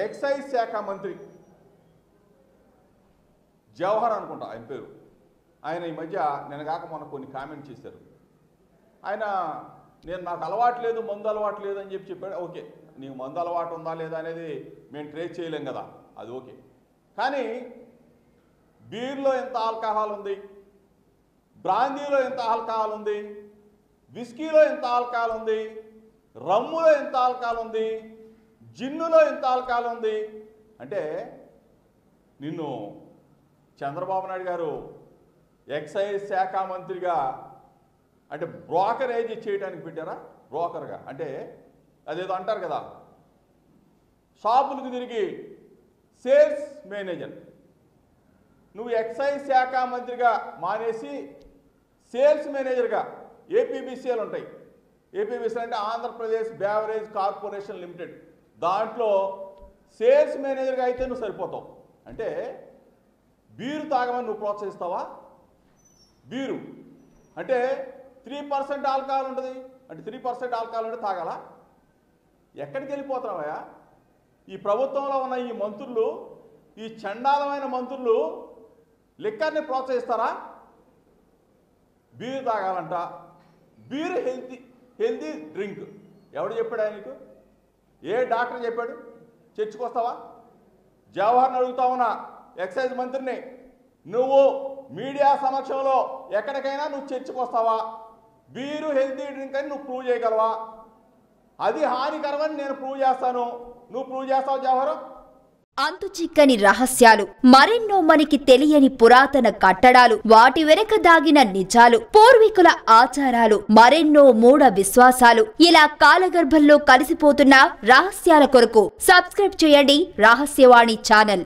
Excise శాఖ మంత్రి జవహర్ అనుకుంటా ఆయన పేరు. ఆయన ఈ మధ్య నిన్నగాక మొన్న కొన్ని కామెంట్ చేశారు. ఆయన నాకు అలవాటు లేదు, మందు అలవాటు లేదు అని చెప్పాడు. ఓకే, నీకు మందు అలవాటు ఉందా లేదా అనేది మేము ట్రేస్ చేయలేం కదా, అది ఓకే. కానీ బీర్లో ఎంత ఆల్కహాల్ ఉంది, బ్రాందీలో ఎంత ఆల్కహాల్ ఉంది, విస్కీలో ఎంత ఆల్కహాల్ ఉంది, రమ్ములో ఎంత ఆల్కహాల్ ఉంది, జిన్నులో ఎంత ఆల్కహాల్ ఉంది అంటే నిన్ను చంద్రబాబు నాయుడు గారు ఎక్సైజ్ శాఖ మంత్రిగా అంటే బ్రోకరేజ్ చేయడానికి పెట్టారా? బ్రోకర్గా అంటే అదేదో అంటారు కదా, షాపులకు తిరిగి సేల్స్ మేనేజర్. నువ్వు ఎక్సైజ్ శాఖ మంత్రిగా మానేసి సేల్స్ మేనేజర్గా ఏపీబీసీఎల్ ఉంటాయి. ఏపీబీసీఎల్ అంటే ఆంధ్రప్రదేశ్ బేవరేజ్ కార్పొరేషన్ లిమిటెడ్. దాంట్లో సేల్స్ మేనేజర్గా అయితే నువ్వు సరిపోతావు. అంటే బీరు తాగమని నువ్వు ప్రోత్సహిస్తావా? బీరు అంటే 3% ఆల్కహాల్ ఉంటుంది, అంటే 3% ఆల్కహాల్ ఉంటే తాగాలా? ఎక్కడికి వెళ్ళిపోతున్నావా? ఈ ప్రభుత్వంలో ఉన్న ఈ మంత్రులు, ఈ చండాలమైన మంత్రులు లిక్కర్ని ప్రోత్సహిస్తారా? బీరు తాగాలంట. Beer healthy drink. ఎవడు చెప్పాడు ఆయనకు? ఏ డాక్టర్ చెప్పాడు? చర్చకు వస్తావా? జవహర్ని అడుగుతా ఉన్నా, ఎక్సైజ్ మంత్రిని, నువ్వు మీడియా సమక్షంలో ఎక్కడికైనా నువ్వు చర్చకు వస్తావా? బీరు హెల్తీ డ్రింక్ అని నువ్వు ప్రూవ్ చేయగలవా? అది హానికరమని నేను ప్రూవ్ చేస్తాను, నువ్వు ప్రూవ్ చేస్తావు జవహర్? అంతు చిక్కని రహస్యాలు, మరెన్నో మనకి తెలియని పురాతన కట్టడాలు, వాటి వెనక దాగిన నిజాలు, పూర్వీకుల ఆచారాలు, మరెన్నో మూఢ విశ్వాసాలు, ఇలా కాలగర్భంలో కలిసిపోతున్న రహస్యాల కొరకు సబ్స్క్రైబ్ చేయండి రహస్యవాణి ఛానల్.